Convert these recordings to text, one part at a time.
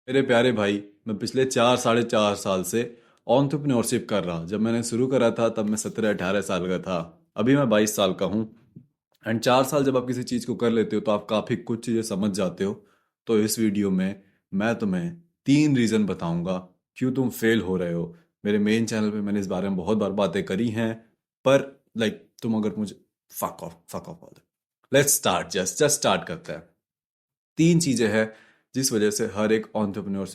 मेरे प्यारे भाई, मैं पिछले 4 साढ़े 4 साल से एंटरप्रेन्योरशिप कर रहा। जब मैंने शुरू करा था तब मैं 17 18 साल का था। अभी मैं 22 साल का हूँ। एंड 4 साल जब आप किसी चीज़ को कर लेते हो तो आप काफ़ी कुछ चीज़ें समझ जाते हो। तो इस वीडियो में मैं तुम्हें 3 रीज़न बताऊंगा क्यों तुम फेल हो रहे हो। मेरे मेन चैनल पे मैंने इस बारे में बहुत बार बातें करी हैं, पर तुम अगर मुझे fuck off let's start, just start करते हैं। 3 चीजें हैं जिस वजह से हर एक एंटरप्रेन्योर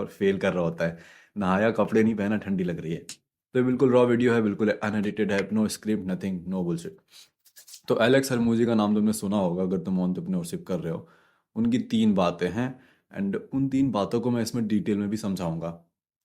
फेल कर रहा होता है। नहाया, कपड़े नहीं पहना, ठंडी लग रही है। तो ये बिल्कुल रॉ वीडियो है, बिल्कुल अनएडिटेड है, no script, nothing, no bullshit. तो एलेक्स हरमूजी का नाम तुमने सुना होगा अगर तुम एंटरप्रेन्योरशिप कर रहे हो। उनकी 3 बातें हैं, एंड उन 3 बातों को मैं इसमें डिटेल में भी समझाऊंगा।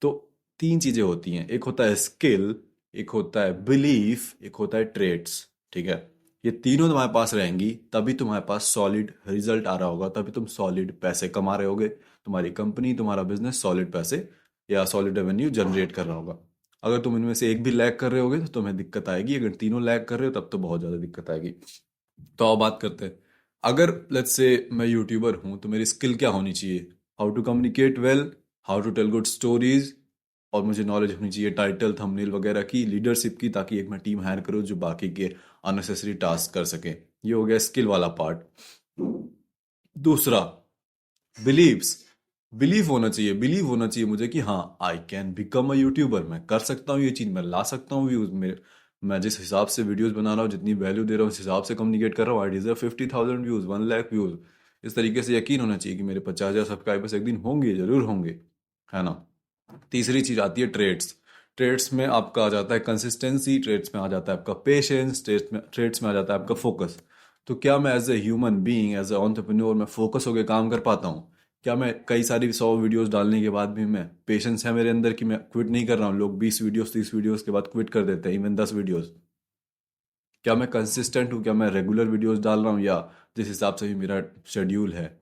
तो 3 चीजें होती हैं, एक होता है स्किल, एक होता है बिलीफ, एक होता है ट्रेड्स। ठीक है, ये तीनों तुम्हारे पास रहेंगी तभी तुम्हारे पास सॉलिड रिजल्ट आ रहा होगा, तभी तुम सॉलिड पैसे कमा रहे होगे, तुम्हारी कंपनी, तुम्हारा बिजनेस सॉलिड पैसे या सॉलिड रेवेन्यू जनरेट कर रहा होगा। अगर तुम इनमें से एक भी लैग कर रहे होगे तो तुम्हें दिक्कत आएगी, अगर तीनों लैग कर रहे हो तब तो बहुत ज़्यादा दिक्कत आएगी। तो आओ बात करते हैं। अगर लेट्स से मैं यूट्यूबर हूँ तो मेरी स्किल क्या होनी चाहिए? How to communicate well, how to tell good stories, और मुझे नॉलेज होनी चाहिए टाइटल, थंबनेल वगैरह की, लीडरशिप की, ताकि एक मैं टीम हायर करूँ जो बाकी के अननेसेसरी टास्क कर सके। ये हो गया स्किल वाला पार्ट। दूसरा, बिलीव्स। बिलीव होना चाहिए मुझे कि हाँ, I can become a YouTuber, मैं कर सकता हूँ ये चीज़, मैं ला सकता हूँ व्यूज मेरे। मैं जिस हिसाब से वीडियोस बना रहा हूँ, जितनी वैल्यू दे रहा हूँ, उस हिसाब से कम्युनिकेट कर रहा हूँ, I deserve 50,000 views, 1 lakh views. इस तरीके से यकीन होना चाहिए कि मेरे 50,000 सब्सक्राइबर्स एक दिन होंगे, जरूर होंगे, है ना। तीसरी चीज आती है ट्रेड्स। ट्रेड्स में आपका आ जाता है कंसिस्टेंसी, ट्रेड्स में आ जाता है आपका पेशेंस, ट्रेड्स में आ जाता है आपका फोकस। तो क्या मैं as a human being, as a entrepreneur, मैं फोकस होकर काम कर पाता हूँ? क्या मैं कई सारी 100 वीडियोस डालने के बाद भी मैं पेशेंस है मेरे अंदर कि मैं क्विट नहीं कर रहा हूँ? लोग 20 वीडियोस 30 वीडियोस के बाद क्विट कर देते हैं, इवन 10 वीडियोस। क्या मैं कंसिस्टेंट हूँ? क्या मैं रेगुलर वीडियोस डाल रहा हूँ, या जिस हिसाब से भी मेरा शेड्यूल है?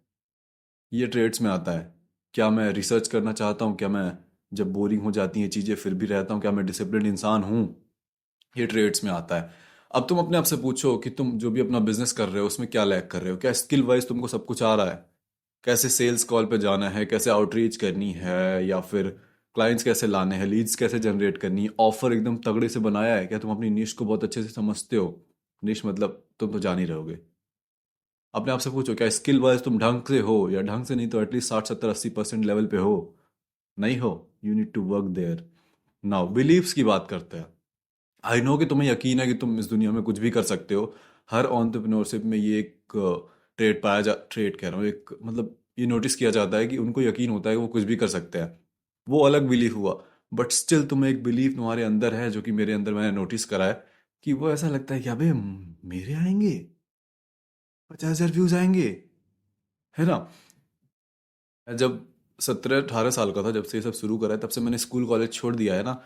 ये ट्रेड्स में आता है। क्या मैं रिसर्च करना चाहता हूँ? क्या मैं, जब बोरिंग हो जाती हैं चीज़ें फिर भी रहता हूँ, क्या मैं डिसिप्लिन इंसान हूँ? ये ट्रेड्स में आता है। अब तुम अपने आप से पूछो कि तुम जो भी अपना बिजनेस कर रहे हो उसमें क्या लैक कर रहे हो। क्या स्किल वाइज तुमको सब कुछ आ रहा है? कैसे सेल्स कॉल पे जाना है, कैसे आउटरीच करनी है, या फिर क्लाइंट्स कैसे लाने हैं, लीड्स कैसे जनरेट करनी है, ऑफर एकदम तगड़े से बनाया है? क्या तुम अपनी निश को बहुत अच्छे से समझते हो? निश मतलब तुम तो जान ही रहोगे। अपने आप से पूछो, क्या स्किल वाइज तुम ढंग से हो, या ढंग से नहीं तो एटलीस्ट 60 70 80% लेवल पे हो? नहीं हो, you need to work there. Now believes की बात करते हैं। आई नो कि तुम्हें यकीन है कि तुम इस दुनिया में कुछ भी कर सकते हो। हर एंटरप्रेन्योरशिप में ये एक ट्रेड कह रहा हूँ, एक मतलब ये नोटिस किया जाता है कि उनको यकीन होता है कि वो कुछ भी कर सकते हैं। वो अलग बिलीफ हुआ, बट स्टिल तुम्हें एक बिलीफ तुम्हारे अंदर है, जो कि मेरे अंदर मैंने नोटिस करा है, कि वो ऐसा लगता है कि अबे मेरे आएंगे, 50,000 व्यूज आएंगे, है ना। मैं जब 17 18 साल का था, जब से ये सब शुरू करा है, तब से मैंने स्कूल कॉलेज छोड़ दिया है ना।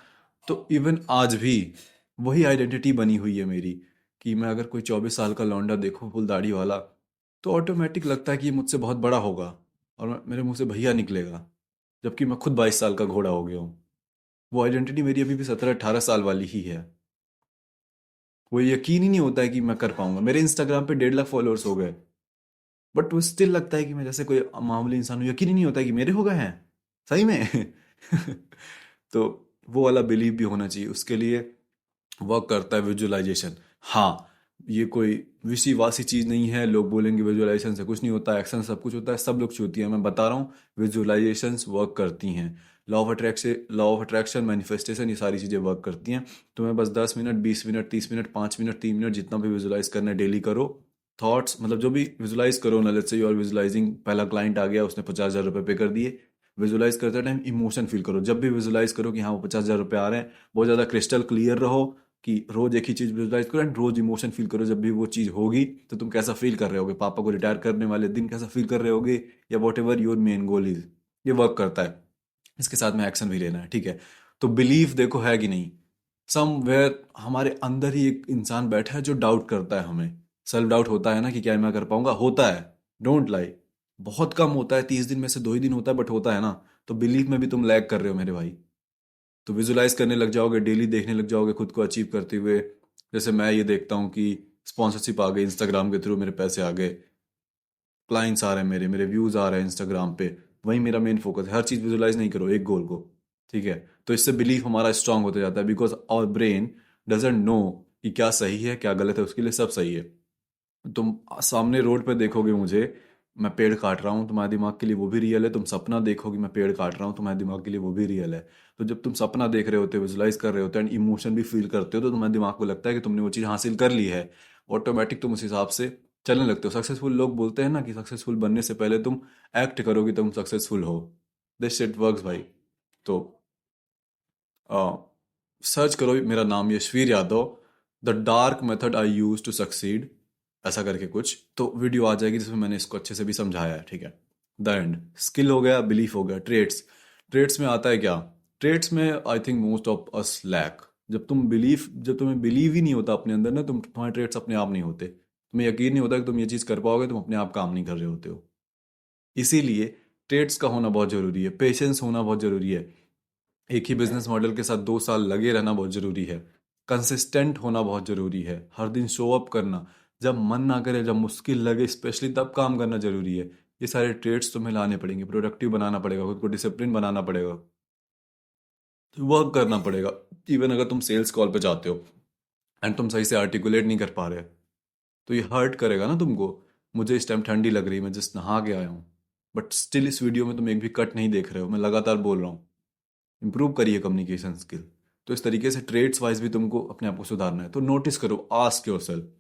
तो इवन आज भी वही आइडेंटिटी बनी हुई है मेरी, कि मैं अगर कोई 24 साल का लौंडा देखूं फुल दाढ़ी वाला, तो ऑटोमेटिक लगता है कि ये मुझसे बहुत बड़ा होगा, और मेरे मुंह से भैया निकलेगा, जबकि मैं खुद 22 साल का घोड़ा हो गया हूँ। वो आइडेंटिटी मेरी अभी भी 17 18 साल वाली ही है। वो यकीन ही नहीं होता है कि मैं कर पाऊंगा। मेरे इंस्टाग्राम पे 1.5 लाख फॉलोअर्स हो गए, बट वो स्टिल लगता है कि मैं जैसे कोई मामूली इंसान हूँ, यकीन ही नहीं होता है कि मेरे हो गए हैं सही में। तो वो वाला बिलीव भी होना चाहिए। उसके लिए वर्क करता है विजुअलाइजेशन। हाँ, ये कोई विशी वासी चीज़ नहीं है, लोग बोलेंगे विजुअलाइजेशन से कुछ नहीं होता, एक्शन सब कुछ होता है, सब लोग छूती है, मैं बता रहा हूँ। विजुअलाइजेशंस वर्क करती हैं। लॉ ऑफ अट्रैक्शन, मैनिफेस्टेशन, ये सारी चीज़ें वर्क करती हैं। तुम्हें बस 10 minute, 20 minute, 30 minute, 5 minute, 3 minute, जितना भी विजुअलाइज करना है डेली करो। थॉट्स मतलब जो भी विजुअलाइज करो ना, let's say you are visualising, पहला क्लाइंट आ गया, उसने 50,000 रुपये पे कर दिए। विजुअलाइज करते टाइम इमोशन फील करो, जब भी विजुअलाइज करो कि हाँ वो 50,000 रुपये आ रहे हैं, बहुत ज़्यादा क्रिस्टल क्लियर रहो कि रोज एक ही चीज विजुअलाइज करो, एंड रोज इमोशन फील करो जब भी वो चीज होगी। तो तुम कैसा फील कर रहे होगे, पापा को रिटायर करने वाले दिन कैसा फील कर रहे होगे, या what ever your main goal is. ये वर्क करता है। इसके साथ में एक्शन भी लेना है, ठीक है। तो बिलीफ देखो है कि नहीं, समवेयर हमारे अंदर ही एक इंसान बैठा है जो डाउट करता है हमें। सेल्फ डाउट होता है ना कि क्या मैं कर पाऊंगा, होता है, डोंट लाई। बहुत कम होता है, 30 दिन में से 2 ही दिन होता है, बट होता है ना। तो बिलीफ में भी तुम लैग कर रहे हो मेरे भाई। तो विजुलाइज करने लग जाओगे, डेली देखने लग जाओगे खुद को अचीव करते हुए। जैसे मैं ये देखता हूँ कि स्पॉन्सरशिप आ गई, इंस्टाग्राम के थ्रू मेरे पैसे आ गए, क्लाइंट्स आ रहे हैं, मेरे व्यूज़ आ रहे हैं इंस्टाग्राम पे, वही मेरा मेन फोकस है। हर चीज़ विजुलाइज नहीं करो एक गोल को, ठीक है। तो इससे बिलीफ हमारा स्ट्रांग होता जाता है, because our brain doesn't know कि क्या सही है क्या गलत है, उसके लिए सब सही है। तुम सामने रोड पे देखोगे मुझे, मैं पेड़ काट रहा हूँ, तुम्हारे दिमाग के लिए वो भी रियल है। तुम सपना देखोगे मैं पेड़ काट रहा हूँ, तुम्हारे दिमाग के लिए वो भी रियल है। तो जब तुम सपना देख रहे होते हो, विजुलाइज कर रहे होते हो एंड इमोशन भी फील करते हो, तो तुम्हारे दिमाग को लगता है कि तुमने वो चीज़ हासिल कर ली है। ऑटोमेटिक तुम उस हिसाब से चलने लगते हो। सक्सेसफुल लोग बोलते हैं ना कि सक्सेसफुल बनने से पहले तुम एक्ट करो कि तुम सक्सेसफुल हो। दिस शिट वर्क्स भाई। तो सर्च करो मेरा नाम Yashveer Yadav, the dark method I use to succeed, ऐसा करके कुछ तो वीडियो आ जाएगी जिसमें मैंने इसको अच्छे से भी समझाया है, ठीक है। द एंड स्किल हो गया, बिलीफ हो गया, ट्रेड्स। ट्रेड्स में आता है क्या? ट्रेड्स में I think most of us lack. जब तुम्हें बिलीव ही नहीं होता अपने अंदर ना, तुम्हारे ट्रेड्स अपने आप नहीं होते। तुम्हें यकीन नहीं होता कि तुम ये चीज़ कर पाओगे, तुम अपने आप काम नहीं कर रहे होते हो। इसीलिए ट्रेड्स का होना बहुत जरूरी है, पेशेंस होना बहुत जरूरी है। एक ही बिजनेस मॉडल के साथ 2 साल लगे रहना बहुत जरूरी है। कंसिस्टेंट होना बहुत जरूरी है, हर दिन शो अप करना। जब मन ना करे, जब मुश्किल लगे स्पेशली, तब काम करना जरूरी है। ये सारे ट्रेड्स तुम्हें लाने पड़ेंगे, प्रोडक्टिव बनाना पड़ेगा, खुद को डिसिप्लिन बनाना पड़ेगा, वर्क करना पड़ेगा। इवन अगर तुम सेल्स कॉल पे जाते हो एंड तुम सही से आर्टिकुलेट नहीं कर पा रहे, तो ये हर्ट करेगा ना तुमको। मुझे इस टाइम ठंडी लग रही है, मैं जस्ट नहा के आया हूँ, बट स्टिल इस वीडियो में तुम एक भी कट नहीं देख रहे हो, मैं लगातार बोल रहा हूँ। इंप्रूव करिए कम्युनिकेशन स्किल। तो इस तरीके से ट्रेड्स वाइज भी तुमको अपने आप को सुधारना है। तो नोटिस करो, आस्क योरसेल्फ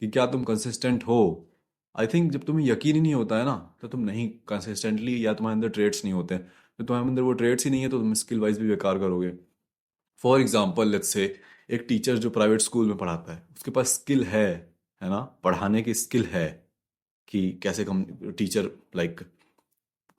कि क्या तुम कंसिस्टेंट हो। आई थिंक जब तुम्हें यकीन ही नहीं होता है ना, तो तुम नहीं कंसिस्टेंटली, या तुम्हारे अंदर ट्रेड्स नहीं होते हैं। तो तुम्हारे अंदर वो ट्रेड्स ही नहीं है, तो तुम स्किल वाइज भी बेकार करोगे। फॉर एग्जाम्पल लेट्स से, एक टीचर जो प्राइवेट स्कूल में पढ़ाता है, उसके पास स्किल है ना, पढ़ाने की स्किल है कि कैसे कम टीचर लाइक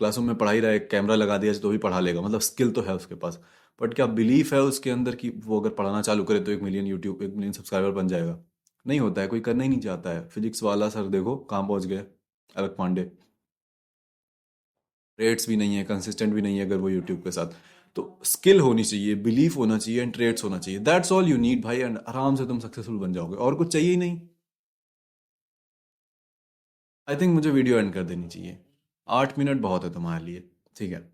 क्लासरूम में पढ़ा ही रहा है, कैमरा लगा दिया तो भी पढ़ा लेगा, मतलब स्किल तो है उसके पास। बट क्या बिलीफ है उसके अंदर कि वो अगर पढ़ाना चालू करे तो 1 मिलियन यूट्यूब 1 मिलियन सब्सक्राइबर बन जाएगा? नहीं होता है, कोई करना ही नहीं चाहता है। फिजिक्स वाला सर देखो कहाँ पहुंच गए, अलक पांडे। रेट्स भी नहीं है, कंसिस्टेंट भी नहीं है अगर वो यूट्यूब के साथ। तो स्किल होनी चाहिए, बिलीफ होना चाहिए एंड ट्रेड्स होना चाहिए, दैट्स ऑल यू नीड भाई, एंड आराम से तुम सक्सेसफुल बन जाओगे, और कुछ चाहिए ही नहीं। आई थिंक मुझे वीडियो एंड कर देनी चाहिए, 8 मिनट बहुत है तुम्हारे लिए, ठीक है।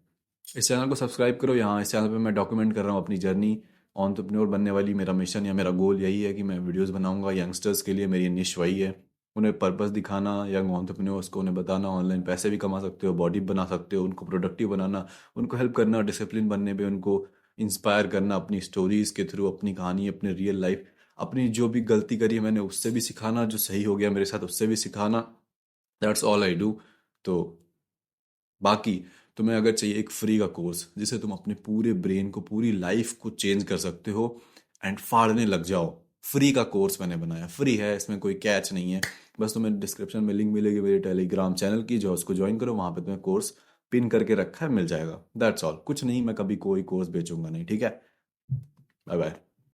इस चैनल को सब्सक्राइब करो। यहाँ इस चैनल पे मैं डॉक्यूमेंट कर रहा हूँ अपनी जर्नी, एंटरप्रेन्योर बनने वाली। मेरा मिशन या मेरा गोल यही है कि मैं वीडियोस बनाऊंगा यंगस्टर्स के लिए, मेरी निश वही है। उन्हें पर्पस दिखाना, यंग एंटरप्रेन्योर्स को, उन्हें बताना ऑनलाइन पैसे भी कमा सकते हो, बॉडी बना सकते हो, उनको प्रोडक्टिव बनाना, उनको हेल्प करना डिसिप्लिन बनने पे, उनको इंस्पायर करना अपनी स्टोरीज के थ्रू, अपनी कहानी, अपने रियल लाइफ, अपनी जो भी गलती करी है मैंने उससे भी सिखाना, जो सही हो गया मेरे साथ उससे भी सिखाना। That's all I do. तो बाकी तुम्हें अगर चाहिए एक फ्री का कोर्स जिसे तुम अपने पूरे ब्रेन को, पूरी लाइफ को चेंज कर सकते हो एंड फाड़ने लग जाओ, फ्री का कोर्स मैंने बनाया, फ्री है, इसमें कोई कैच नहीं है। बस तुम्हें डिस्क्रिप्शन में लिंक मिलेगी मेरे टेलीग्राम चैनल की, जो उसको ज्वाइन करो, वहां पे तुम्हें कोर्स पिन करके रखा है, मिल जाएगा। दैट्स ऑल, कुछ नहीं, मैं कभी कोई कोर्स बेचूंगा नहीं, ठीक है। Bye bye.